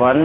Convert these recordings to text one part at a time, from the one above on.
1،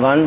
1،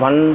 1